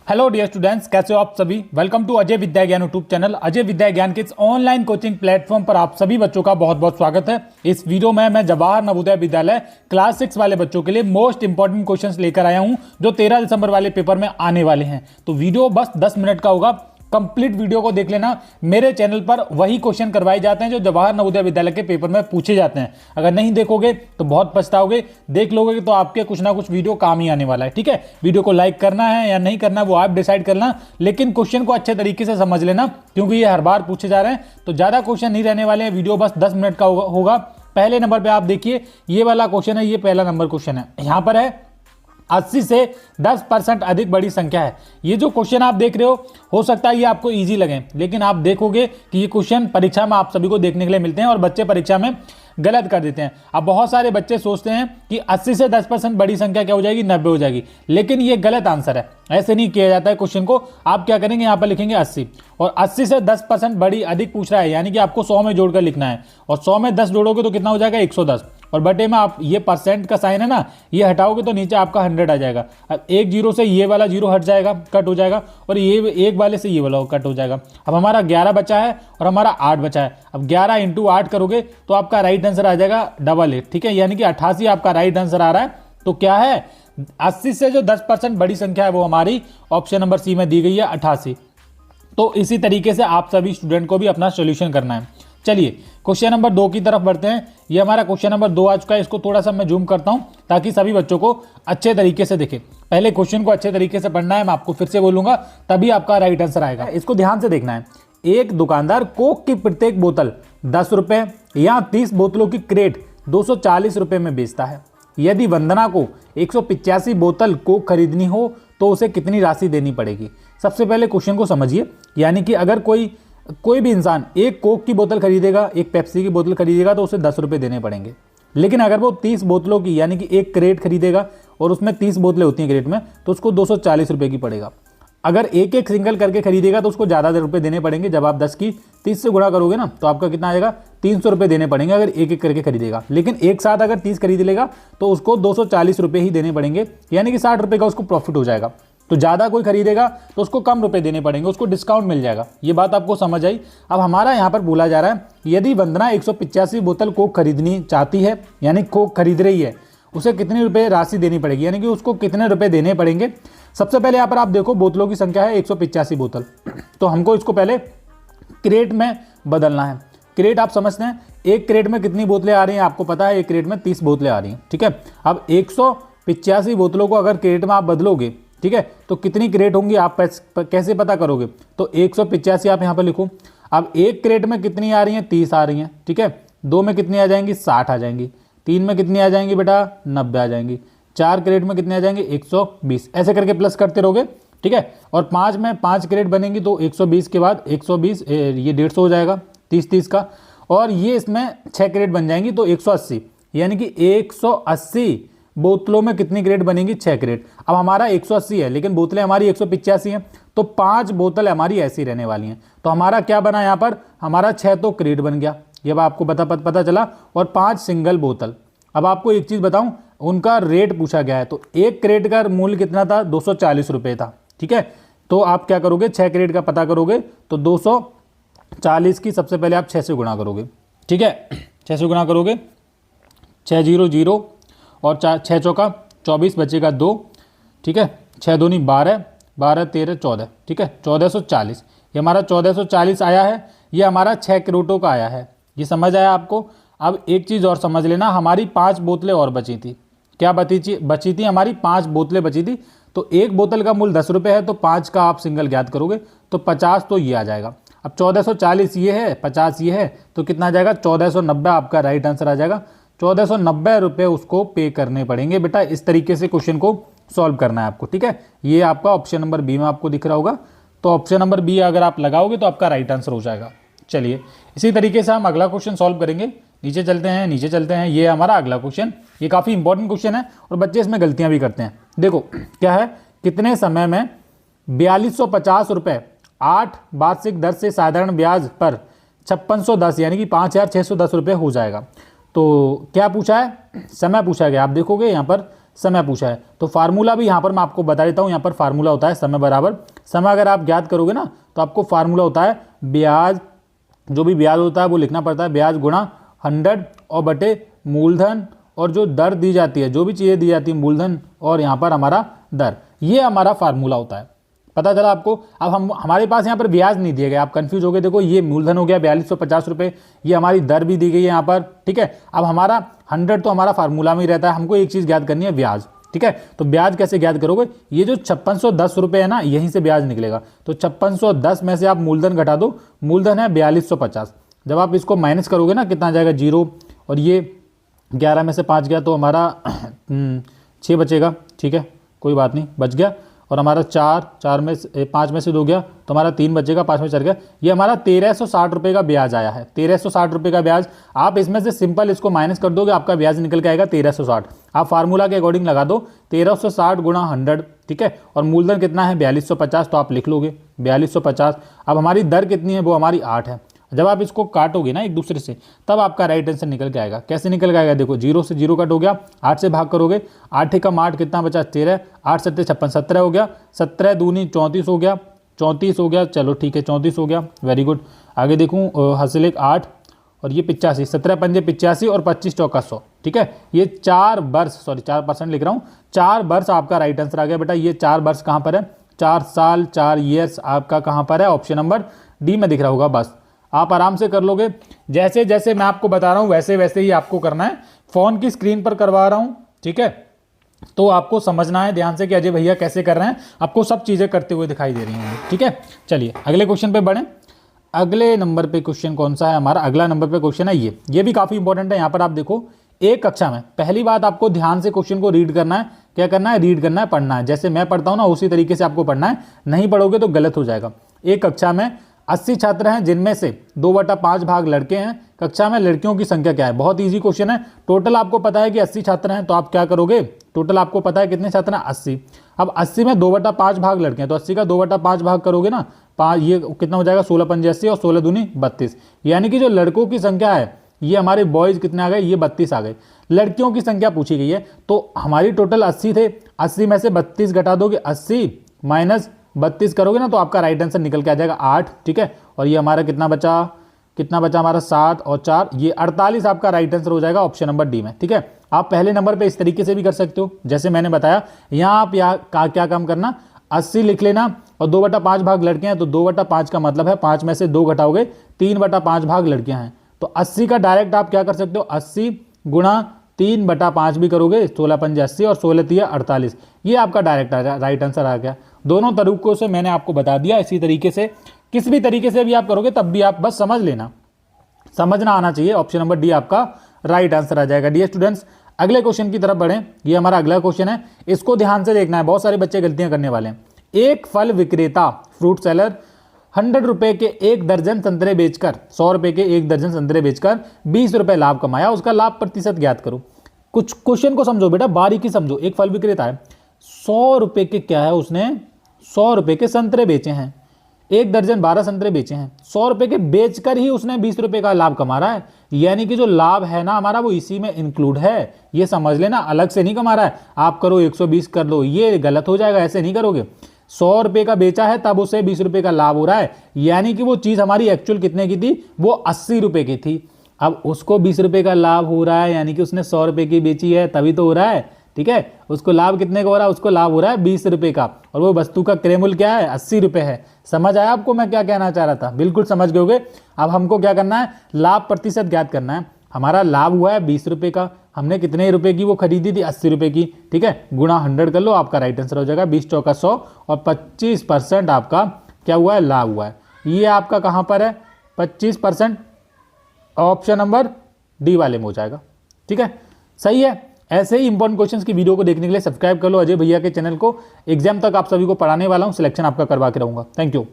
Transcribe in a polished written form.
Hello dear students, कैसे हो आप सभी। वेलकम टू अजय विद्या ज्ञान यूट्यूब चैनल। अजय विद्या ज्ञान के इस ऑनलाइन कोचिंग प्लेटफॉर्म पर आप सभी बच्चों का बहुत बहुत स्वागत है। इस वीडियो में मैं जवाहर नवोदय विद्यालय क्लास 6 वाले बच्चों के लिए मोस्ट इंपॉर्टेंट क्वेश्चंस लेकर आया हूं जो 13 दिसंबर वाले पेपर में आने वाले हैं। तो वीडियो बस 10 मिनट का होगा, कंप्लीट वीडियो को देख लेना। मेरे चैनल पर वही क्वेश्चन करवाए जाते हैं जो जवाहर नवोदय विद्यालय के पेपर में पूछे जाते हैं। अगर नहीं देखोगे तो बहुत पछताओगे, देख लोगे तो आपके कुछ ना कुछ वीडियो काम ही आने वाला है। ठीक है, वीडियो को लाइक करना है या नहीं करना वो आप डिसाइड करना, लेकिन क्वेश्चन को अच्छे तरीके से समझ लेना क्योंकि ये हर बार पूछे जा रहे हैं। तो ज्यादा क्वेश्चन नहीं रहने वाले हैं, वीडियो बस 10 मिनट का होगा। पहले नंबर पर आप देखिए, ये वाला क्वेश्चन है, ये पहला नंबर क्वेश्चन है। यहां पर है 80 से 10% अधिक बड़ी संख्या है। ये जो क्वेश्चन आप देख रहे हो सकता है ये आपको इजी लगे, लेकिन आप देखोगे कि ये क्वेश्चन परीक्षा में आप सभी को देखने के लिए मिलते हैं और बच्चे परीक्षा में गलत कर देते हैं। अब बहुत सारे बच्चे सोचते हैं कि 80 से 10% बड़ी संख्या क्या हो जाएगी, 90 हो जाएगी, लेकिन ये गलत आंसर है। ऐसे नहीं किया जाता है क्वेश्चन को। आप क्या करेंगे, यहाँ पर लिखेंगे 80 और 80 से 10% बड़ी अधिक पूछ रहा है, यानी कि आपको 100 में जोड़कर लिखना है और 100 में 10 जोड़ोगे तो कितना हो जाएगा, 110। और बटे में आप ये परसेंट का साइन है ना, ये हटाओगे तो नीचे आपका 100 आ जाएगा। अब एक जीरो से ये वाला जीरो हट जाएगा, कट हो जाएगा, और ये एक वाले से ये वाला कट हो जाएगा। अब हमारा 11 बचा है और हमारा 8 बचा है। अब 11 इंटू 8 करोगे तो आपका राइट आंसर आ जाएगा 88। ठीक है, यानी कि 88 आपका राइट आंसर आ रहा है। तो क्या है, 80 से जो 10% बड़ी संख्या है वो हमारी ऑप्शन नंबर सी में दी गई है, 88। तो इसी तरीके से आप सभी स्टूडेंट को भी अपना सोल्यूशन करना है। चलिए क्वेश्चन नंबर 2 की तरफ बढ़ते हैं। ये हमारा क्वेश्चन नंबर 2 आ चुका है। इसको थोड़ा सा मैं जूम करता हूं ताकि सभी बच्चों को अच्छे तरीके से दिखे। पहले क्वेश्चन को अच्छे तरीके से पढ़ना है, मैं आपको फिर से बोलूंगा, तभी आपका राइट आंसर आएगा। इसको ध्यान से देखना है। एक दुकानदार कोक की प्रत्येक बोतल 10 रुपए या 30 बोतलों की क्रेट 240 रुपए में बेचता है। यदि वंदना को 185 बोतल कोक खरीदनी हो तो उसे कितनी राशि देनी पड़ेगी। सबसे पहले क्वेश्चन को समझिए, यानी कि अगर कोई भी इंसान एक कोक की बोतल खरीदेगा, एक पेप्सी की बोतल खरीदेगा तो उसे 10 रुपये देने पड़ेंगे। लेकिन अगर वो 30 बोतलों की, यानी कि एक क्रेट खरीदेगा और उसमें 30 बोतलें होती हैं क्रेट में, तो उसको 240 रुपये की पड़ेगा। अगर एक एक सिंगल करके खरीदेगा तो उसको ज़्यादा रुपये देने पड़ेंगे। जब आप 10 की 30 से गुणा करोगे ना तो आपका कितना आएगा, 300 रुपये देने पड़ेंगे अगर एक एक करके खरीदेगा। लेकिन एक साथ अगर 30 खरीद लेगा तो उसको 240 रुपये ही देने पड़ेंगे, यानी कि 60 रुपये का उसको प्रॉफिट हो जाएगा। तो ज़्यादा कोई खरीदेगा तो उसको कम रुपए देने पड़ेंगे, उसको डिस्काउंट मिल जाएगा। ये बात आपको समझ आई। अब हमारा यहाँ पर बोला जा रहा है, यदि वंदना 185 बोतल कोक खरीदनी चाहती है, यानी कोक खरीद रही है, उसे कितने रुपए राशि देनी पड़ेगी, यानी कि उसको कितने रुपए देने पड़ेंगे। सबसे पहले यहाँ पर आप देखो बोतलों की संख्या है 185 बोतल, तो हमको इसको पहले क्रेट में बदलना है। क्रेट आप समझते हैं, एक क्रेट में कितनी बोतलें आ रही हैं, आपको पता है एक क्रेट में 30 बोतलें आ रही हैं। ठीक है, अब 185 बोतलों को अगर क्रेट में आप बदलोगे, ठीक है, तो कितनी क्रेट होंगी आप कैसे पता करोगे। तो 185 आप यहाँ पर लिखो। अब एक क्रेट में कितनी आ रही हैं, 30 आ रही हैं। ठीक है, 2 में कितनी आ जाएंगी, 60 आ जाएंगी। 3 में कितनी आ जाएंगी बेटा, 90 आ जाएंगी। 4 क्रेट में कितने आ जाएंगे, 120। ऐसे करके प्लस करते रहोगे। ठीक है, और 5 में 5 क्रेट बनेंगी तो 120 के बाद 120 ये 150 हो जाएगा 30 का, और ये इसमें 6 क्रेट बन जाएंगी तो 180, यानी कि 180 बोतलों में कितनी क्रेट बनेंगी, 6 क्रेट। अब हमारा 180 है लेकिन बोतलें हमारी 185 हैं, तो 5 बोतल हमारी ऐसी रहने वाली हैं। तो हमारा क्या बना यहाँ पर, हमारा 6 तो क्रेट बन गया, ये आपको पता चला, और 5 सिंगल बोतल। अब आपको एक चीज़ बताऊं, उनका रेट पूछा गया है, तो एक क्रेट का मूल्य कितना था, 240 रुपये था। ठीक है, तो आप क्या करोगे, 6 क्रेट का पता करोगे तो 240 की सबसे पहले आप 6 से गुणा करोगे। ठीक है, 6 से गुणा करोगे, 600 और 6 चौका 24, बचेगा 2। ठीक है, 6 दूनी 12, 12 13 14। ठीक है, 1440, ये हमारा 1440 आया है। ये हमारा 6 क्रेटों का आया है, ये समझ आया आपको। अब एक चीज़ और समझ लेना, हमारी 5 बोतलें और बची थी। क्या बची थी हमारी 5 बोतलें बची थी। तो एक बोतल का मूल्य 10 रुपये है, तो 5 का आप सिंगल ज्ञात करोगे तो 50, तो ये आ जाएगा। अब 1440 ये है, 50 ये है, तो कितना आ जाएगा, 1490 आपका राइट आंसर आ जाएगा। 1490 रुपये उसको पे करने पड़ेंगे। बेटा इस तरीके से क्वेश्चन को सॉल्व करना है आपको। ठीक है, ये आपका ऑप्शन नंबर बी में आपको दिख रहा होगा, तो ऑप्शन नंबर बी अगर आप लगाओगे तो आपका राइट आंसर हो जाएगा। चलिए इसी तरीके से हम अगला क्वेश्चन सॉल्व करेंगे। नीचे चलते हैं। ये हमारा अगला क्वेश्चन, ये काफ़ी इंपॉर्टेंट क्वेश्चन है और बच्चे इसमें गलतियां भी करते हैं। देखो क्या है, कितने समय में 4250 रुपये 8 वार्षिक दर से साधारण ब्याज पर 5610 यानी कि 5610 रुपये हो जाएगा। तो क्या पूछा है, समय पूछा गया। आप देखोगे यहाँ पर समय पूछा है। तो फार्मूला भी यहाँ पर मैं आपको बता देता हूँ, यहाँ पर फार्मूला होता है समय बराबर, समय अगर आप ज्ञात करोगे ना तो आपको फार्मूला होता है ब्याज, जो भी ब्याज होता है वो लिखना पड़ता है, ब्याज गुणा 100 और बटे मूलधन और जो दर दी जाती है, जो भी चीज़ें दी जाती है मूलधन और यहाँ पर हमारा दर, ये हमारा फार्मूला होता है। पता चला आपको। अब हमारे पास यहाँ पर ब्याज नहीं दिए गए, आप कंफ्यूज हो गए। देखो ये मूलधन हो गया 4250 रुपये, ये हमारी दर भी दी गई है यहाँ पर, ठीक है। अब हमारा 100 तो हमारा फार्मूला में ही रहता है, हमको एक चीज़ ज्ञात करनी है ब्याज, ठीक है। तो ब्याज कैसे ज्ञात करोगे, ये जो 5610 रुपये है ना, यहीं से ब्याज निकलेगा। तो 5610 में से आप मूलधन घटा दो, मूलधन है 4250। जब आप इसको माइनस करोगे ना कितना जाएगा, 0, और ये 11 में से 5 गया तो हमारा 6 बचेगा, ठीक है, कोई बात नहीं, बच गया। और हमारा 4 में से 5 में से 2 गया तो हमारा 3 बचेगा, 5 में 4 गया। ये हमारा 1360 रुपये का ब्याज आया है, 1360 रुपये का ब्याज। आप इसमें से सिंपल इसको माइनस कर दोगे, आपका ब्याज निकल के आएगा 1360। आप फार्मूला के अकॉर्डिंग लगा दो 1360 गुणा 100, ठीक है। और मूलधन कितना है 4250, तो आप लिख लोगे 4250। अब हमारी दर कितनी है, वो हमारी 8 है। जब आप इसको काटोगे ना एक दूसरे से, तब आपका राइट आंसर निकल के आएगा। कैसे निकल के आएगा, देखो 0 से 0 कट हो गया, 8 से भाग करोगे, 8 एकम 8 कितना बचा 13, 8 सत्ते 56, 17 हो गया, 17 दूनी 34 हो गया, 34 हो गया, चलो ठीक है 34 हो गया, वेरी गुड। आगे देखूँ हासिल 8 और ये 85, 17 पंजे 85 और 25 चौका 100, ठीक है। ये 4 वर्ष, सॉरी 4% लिख रहा हूँ, 4 वर्ष आपका राइट आंसर आ गया बेटा। ये 4 वर्ष कहाँ पर है, 4 साल, 4 ईयर्स आपका कहाँ पर है, ऑप्शन नंबर डी में दिख रहा होगा। बस आप आराम से कर लोगे, जैसे जैसे मैं आपको बता रहा हूँ वैसे वैसे ही आपको करना है। फोन की स्क्रीन पर करवा रहा हूँ, ठीक है। तो आपको समझना है ध्यान से कि अजय भैया कैसे कर रहे हैं, आपको सब चीज़ें करते हुए दिखाई दे रही हैं, ठीक है। चलिए अगले क्वेश्चन पे बढ़ें। अगले नंबर पे क्वेश्चन कौन सा है हमारा, अगला नंबर पे क्वेश्चन है ये भी काफ़ी इंपॉर्टेंट है। यहाँ पर आप देखो, एक कक्षा में पहली बात आपको ध्यान से क्वेश्चन को रीड करना है। क्या करना है, रीड करना है, पढ़ना है। जैसे मैं पढ़ता हूँ ना उसी तरीके से आपको पढ़ना है, नहीं पढ़ोगे तो गलत हो जाएगा। एक कक्षा में 80 छात्र हैं, जिनमें से 2/5 भाग लड़के हैं। कक्षा में लड़कियों की संख्या क्या है, बहुत इजी क्वेश्चन है। टोटल आपको पता है कि 80 छात्र हैं, तो आप क्या करोगे, टोटल आपको पता है कितने छात्र हैं 80। अब 80 में 2/5 भाग लड़के हैं, तो 80 का 2/5 भाग करोगे ना, ये कितना हो जाएगा 16 पंजे 80 और 16 दूनी 32। यानी कि जो लड़कों की संख्या है, ये हमारे बॉयज कितने आ गए, ये 32 आ गए। लड़कियों की संख्या पूछी गई है, तो हमारी टोटल 80 थे, 80 में से 32 घटा दोगे, 80 माइनस 32 करोगे ना, तो आपका राइट आंसर निकल के आ जाएगा 8, ठीक है। और ये हमारा कितना बचा हमारा 7 और 4, ये 48 आपका राइट आंसर हो जाएगा ऑप्शन नंबर डी में, ठीक है। आप पहले नंबर पे इस तरीके से भी कर सकते हो, जैसे मैंने बताया। यहाँ आप क्या काम करना, 80 लिख लेना और 2/5 भाग लड़के हैं, तो 2/5 का मतलब है 5 में से 2 घटाओगे, 3/5 भाग लड़कियां हैं। तो 80 का डायरेक्ट आप क्या कर सकते हो, 80 गुणा 3/5 भी करोगे, 16 पंजे 80 और 16 तिया 48। ये आपका डायरेक्ट राइट आंसर आ गया। दोनों तरीकों से मैंने आपको बता दिया। इसी तरीके से किस भी तरीके से भी आप करोगे तब भी आप बस समझ लेना, समझना आना चाहिए। ऑप्शन नंबर डी आपका राइट आंसर आ जाएगा। डियर स्टूडेंट्स, अगले क्वेश्चन की तरफ बढ़ें। ये हमारा अगला क्वेश्चन है, इसको ध्यान से देखना है, बहुत सारे बच्चे गलतियां करने वाले हैं। एक फल विक्रेता, फ्रूट सेलर, 100 रुपए के 1 दर्जन संतरे बेचकर, 100 रुपए के 1 दर्जन संतरे बेचकर 20 रुपए लाभ कमाया, उसका लाभ प्रतिशत ज्ञात करो। कुछ क्वेश्चन को समझो बेटा, बारीकी समझो। एक फल विक्रेता है, 100 रुपए के क्या है, उसने 100 रुपए के संतरे बेचे हैं, 1 दर्जन 12 संतरे बेचे हैं, 100 रुपए के बेचकर ही उसने 20 रुपए का लाभ कमा रहा है। यानी कि जो लाभ है ना हमारा, वो इसी में इंक्लूड है, ये समझ लेना, अलग से नहीं कमा रहा है। आप करो 120 कर लो, ये गलत हो जाएगा, ऐसे नहीं करोगे। 100 रुपए का बेचा है तब उसे 20 रुपए का लाभ हो रहा है, यानी कि वो चीज हमारी एक्चुअल कितने की थी, वो 80 रुपए की थी। अब उसको 20 रुपए का लाभ हो रहा है, यानी कि उसने 100 रुपए की बेची है तभी तो हो रहा है, ठीक है। उसको लाभ कितने का हो रहा है, उसको लाभ हो रहा है 20 रुपए का, और वो वस्तु का क्रय मूल्य क्या है, 80 रुपए है। समझ आया आपको मैं क्या कहना चाह रहा था, बिल्कुल समझ गए। अब हमको क्या करना है, लाभ प्रतिशत ज्ञात करना है। हमारा लाभ हुआ है 20 रुपए का, हमने कितने रुपए की वो खरीदी थी, 80 रुपए की, ठीक है। गुणा 100 कर लो, आपका राइट आंसर हो जाएगा 20 चौका 100 और 25% आपका क्या हुआ है, लाभ हुआ है। ये आपका कहाँ पर है, 25%, ऑप्शन नंबर डी वाले में हो जाएगा, ठीक है। सही है। ऐसे ही इंपॉर्टेंट क्वेश्चंस की वीडियो को देखने के लिए सब्सक्राइब कर लो अजय भैया के चैनल को। एग्जाम तक आप सभी को पढ़ाने वाला हूँ, सिलेक्शन आपका करवा के रहूँगा। Thank you.